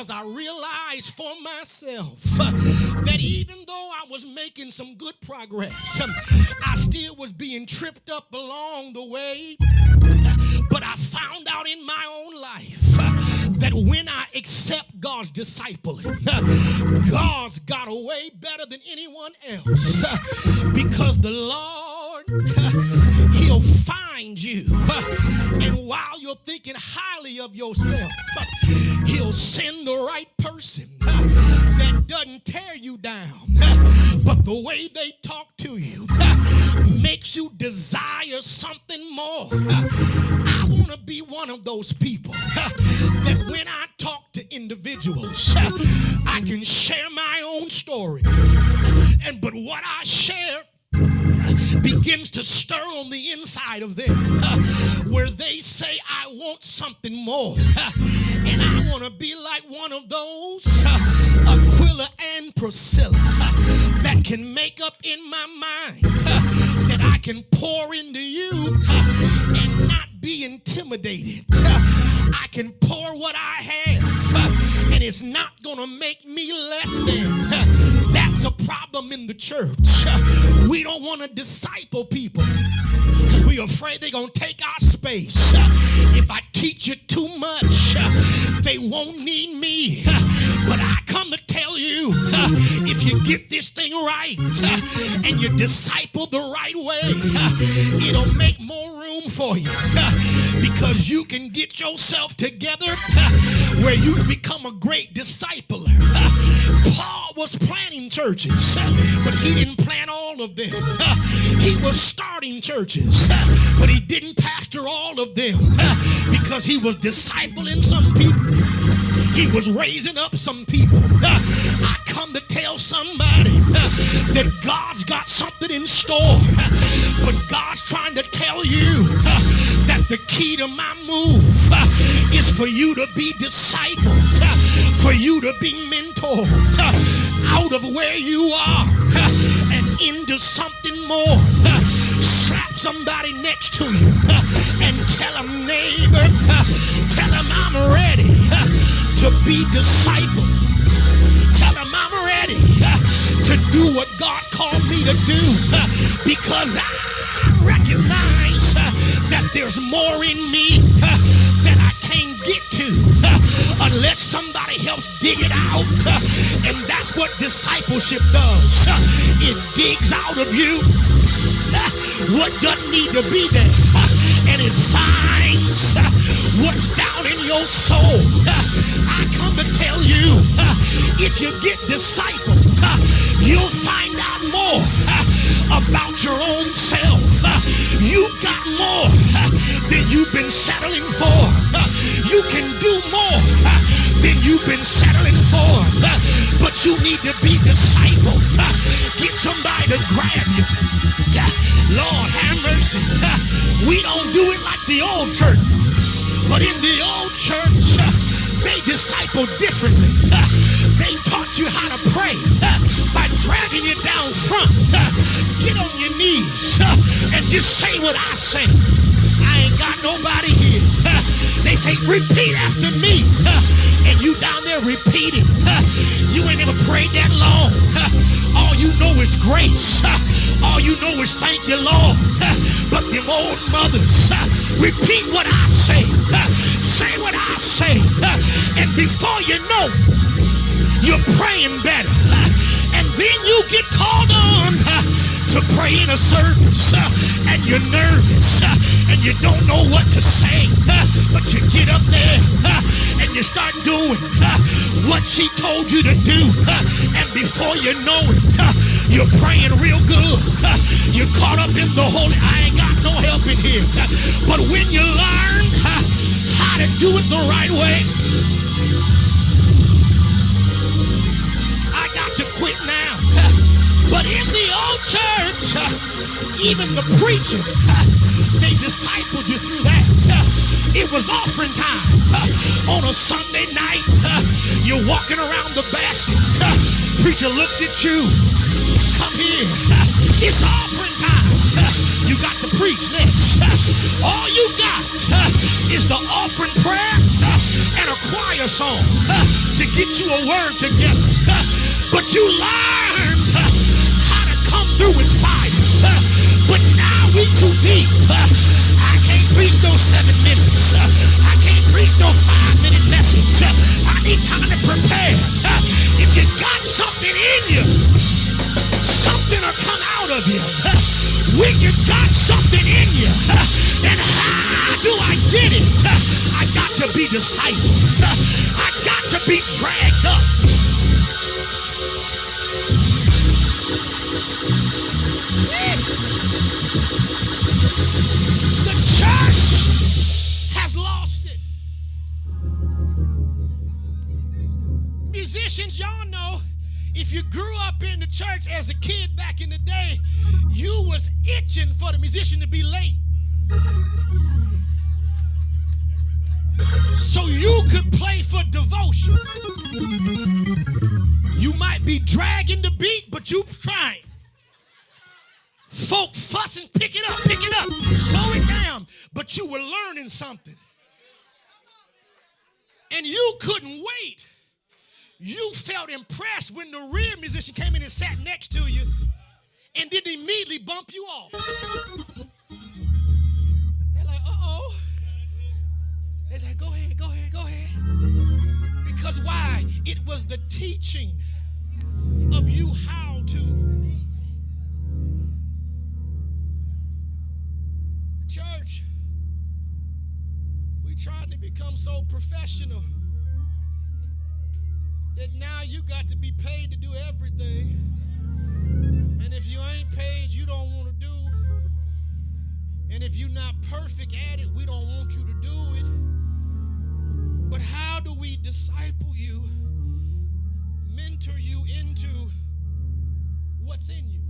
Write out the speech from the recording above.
because I realized for myself that even though I was making some good progress, I still was being tripped up along the way. But I found out in my own life that when I accept God's discipling, God's got a way better than anyone else, because the Lord, he'll find you, and while you're thinking highly of yourself, he'll send the right person that doesn't tear you down, but the way they talk to you makes you desire something more. I want to be one of those people that when I talk to individuals, I can share my own story, but what I share begins to stir on the inside of them, where they say, I want something more. And I want to be like one of those Aquila and Priscilla that can make up in my mind that I can pour into you and not be intimidated. I can pour what I have, and it's not going to make me less than. That's a problem in the church. We don't want to disciple people because we're afraid they're going to take our space. If I teach you too much, they won't need me. But I come to tell you, if you get this thing right and you disciple the right way, it'll make more room for you, because you can get yourself together where you become a great discipler. Paul was planting churches, but he didn't plant all of them. He was starting churches, but he didn't pastor all of them, because he was discipling some people. He was raising up some people. I come to tell somebody that God's got something in store, but God's trying to tell you that the key to my move is for you to be discipled, for you to be mentored out of where you are and into something more. Slap somebody next to you and tell them, neighbor, tell them I'm ready to be discipled. Tell them I'm ready to do what God called me to do, because I recognize that there's more in me that I can't get to unless somebody helps dig it out. And that's what discipleship does. It digs out of you what doesn't need to be there, and it finds what's down in your soul. I come to tell you, if you get discipled, you'll find out more about your own self. You've got more than you've been settling for. You can do more than you've been settling for, but you need to be discipled. Get somebody to grab you. Lord have mercy. We don't do it like the old church, but in the old church, they disciple differently. They taught you how to pray by dragging you down front. Get on your knees and just say what I say. I ain't got nobody here. They say, repeat after me. And you down there repeating. You ain't never prayed that long. All you know is grace. All you know is thank you, Lord. But them old mothers, repeat what I say. Say what I say. And before you know, you're praying better. And then you get called on to pray in a service, and you're nervous, and you don't know what to say, but you get up there and you start doing what she told you to do, and before you know it, you're praying real good. You're caught up in the holy. I ain't got no help in here, but when you learn how to do it the right way, I got to quit now. But in the old church, even the preacher, they discipled you through that. It was offering time. On a Sunday night, you're walking around the basket. Preacher looked at you. Come here. It's offering time. You got to preach next. All you got is the offering prayer and a choir song to to get you a word together. But you learned how to come through with fire. But now we too deep. I can't preach no 7 minutes. I can't preach no 5-minute message. I need time to prepare. If you got something in you, something will come out of you. When you got something in you, and how do I get it? I got to be discipled. I got to be dragged up. The church has lost it. Musicians, y'all know, if you grew up in the church as a kid back in the day, you was itching for the musician to be late, so you could play for devotion. You might be dragging the beat, but you trying. Folk fussing, pick it up, slow it down, but you were learning something. And you couldn't wait. You felt impressed when the real musician came in and sat next to you and didn't immediately bump you off. They're like, uh-oh. They're like, go ahead. Because why? It was the teaching of you how to. Church, we tried to become so professional that now you got to be paid to do everything. And if you ain't paid, you don't want to do. And if you're not perfect at it, we don't want you to do it. But how do we disciple you, mentor you into what's in you?